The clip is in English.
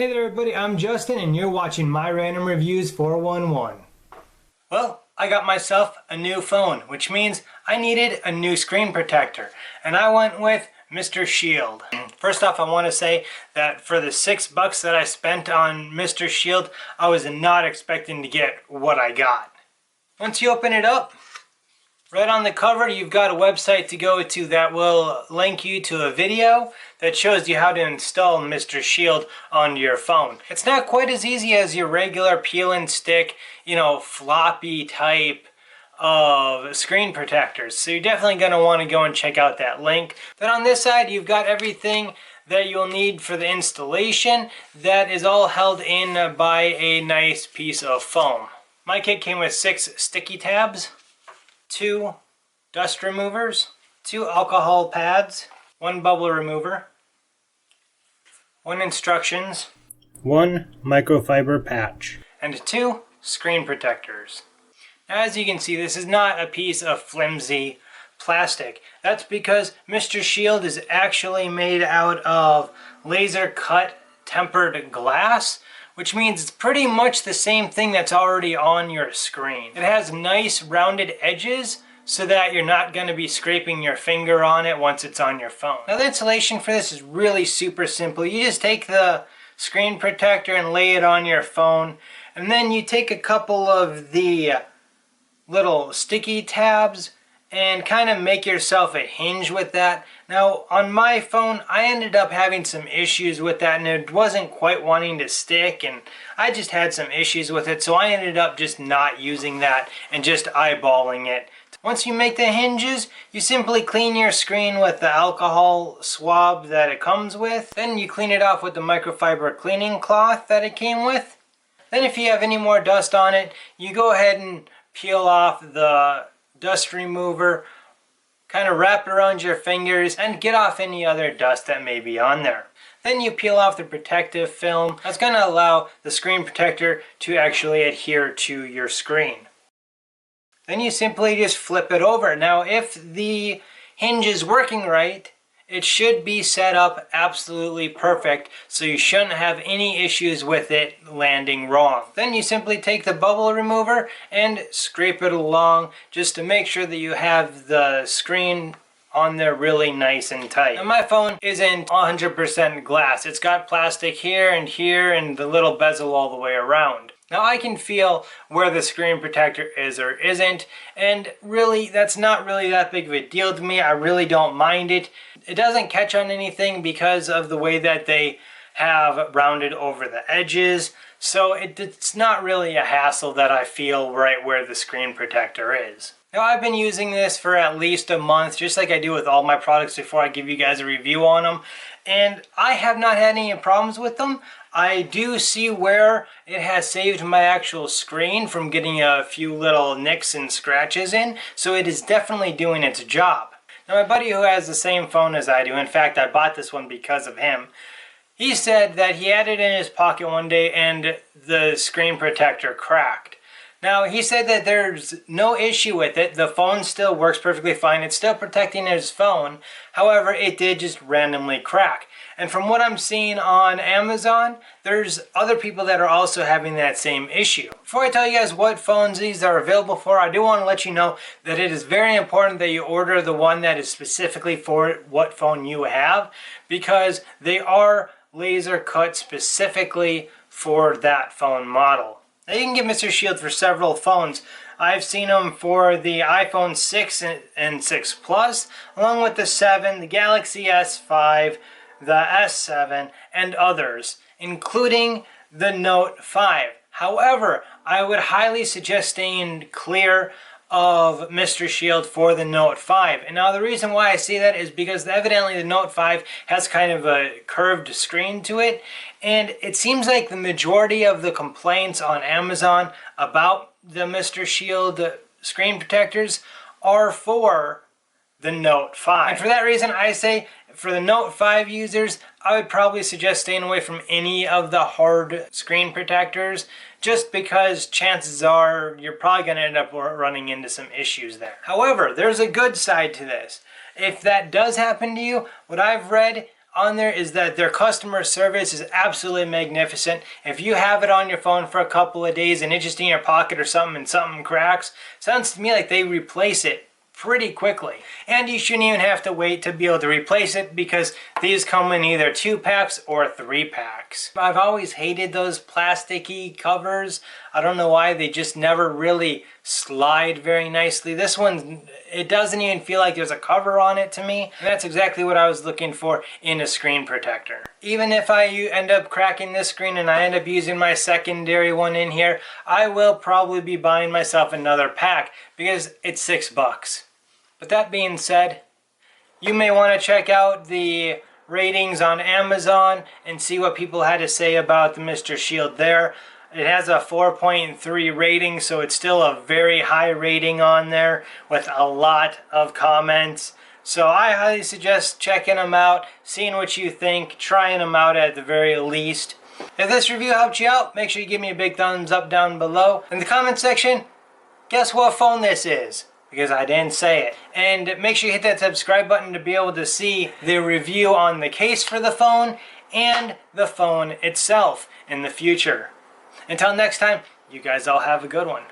Hey there everybody, I'm Justin and you're watching My Random Reviews 411. Well, I got myself a new phone, which means I needed a new screen protector, and I went with MR.Shield. First off, I want to say that for the $6 that I spent on MR.Shield, I was not expecting to get what I got. Once you open it up, right on the cover, you've got a website to go to that will link you to a video that shows you how to install MR.Shield on your phone. It's not quite as easy as your regular peel and stick, floppy type of screen protectors. So you're definitely going to want to go and check out that link. Then on this side, you've got everything that you'll need for the installation. That is all held in by a nice piece of foam. My kit came with 6 sticky tabs, 2 dust removers, 2 alcohol pads, 1 bubble remover, 1 instructions, 1 microfiber patch, and 2 screen protectors. Now, as you can see, this is not a piece of flimsy plastic. That's because MR.Shield is actually made out of laser cut tempered glass, which means it's pretty much the same thing that's already on your screen. It has nice rounded edges so that you're not going to be scraping your finger on it once it's on your phone. Now, the installation for this is really super simple. You just take the screen protector and lay it on your phone, and then you take a couple of the little sticky tabs and kind of make yourself a hinge with that. Now, on my phone, I ended up having some issues with that, and it wasn't quite wanting to stick, and I just had some issues with it, so I ended up just not using that and just eyeballing it. Once you make the hinges, you simply clean your screen with the alcohol swab that it comes with. Then you clean it off with the microfiber cleaning cloth that it came with. Then if you have any more dust on it, you go ahead and peel off the dust remover, kind of wrap it around your fingers, and get off any other dust that may be on there. Then you peel off the protective film. That's going to allow the screen protector to actually adhere to your screen. Then you simply just flip it over. Now, if the hinge is working right, it should be set up absolutely perfect, so you shouldn't have any issues with it landing wrong. Then you simply take the bubble remover and scrape it along just to make sure that you have the screen on there really nice and tight. Now, my phone isn't 100% glass. It's got plastic here and the little bezel all the way around. Now, I can feel where the screen protector is or isn't, and really, that's not really that big of a deal to me. I really don't mind it. It doesn't catch on anything because of the way that they have rounded over the edges, so it's not really a hassle that I feel right where the screen protector is. Now, I've been using this for at least a month, just like I do with all my products before I give you guys a review on them, and I have not had any problems with them. I do see where it has saved my actual screen from getting a few little nicks and scratches in, so it is definitely doing its job. Now, my buddy who has the same phone as I do, in fact, I bought this one because of him, he said that he had it in his pocket one day and the screen protector cracked. Now, he said that there's no issue with it. The phone still works perfectly fine. It's still protecting his phone. However, it did just randomly crack. And from what I'm seeing on Amazon, there's other people that are also having that same issue. Before I tell you guys what phones these are available for, I do want to let you know that it is very important that you order the one that is specifically for what phone you have, because they are laser cut specifically for that phone model. Now, you can get MR.Shield for several phones. I've seen them for the iPhone 6 and 6 Plus, along with the 7, the Galaxy S5, the S7, and others, including the Note 5. However, I would highly suggest staying clear of MR.Shield for the Note 5. And now the reason why I say that is because evidently the Note 5 has kind of a curved screen to it, and it seems like the majority of the complaints on Amazon about the MR.Shield screen protectors are for the Note 5. And for that reason, I say for the Note 5 users, I would probably suggest staying away from any of the hard screen protectors, just because chances are you're probably going to end up running into some issues there. However, there's a good side to this. If that does happen to you, what I've read on there is that their customer service is absolutely magnificent. If you have it on your phone for a couple of days and it's just in your pocket or something and something cracks, sounds to me like they replace it pretty quickly. And you shouldn't even have to wait to be able to replace it because these come in either 2-packs or 3-packs. I've always hated those plasticky covers. I don't know why, they just never really slide very nicely. This one, it doesn't even feel like there's a cover on it to me. And that's exactly what I was looking for in a screen protector. Even if I end up cracking this screen and I end up using my secondary one in here, I will probably be buying myself another pack because it's $6. But that being said, you may want to check out the ratings on Amazon and see what people had to say about the MR.Shield there. It has a 4.3 rating, so it's still a very high rating on there with a lot of comments. So I highly suggest checking them out, seeing what you think, trying them out at the very least. If this review helped you out, make sure you give me a big thumbs up down below. In the comment section, guess what phone this is? Because I didn't say it. And make sure you hit that subscribe button to be able to see the review on the case for the phone and the phone itself in the future. Until next time, you guys all have a good one.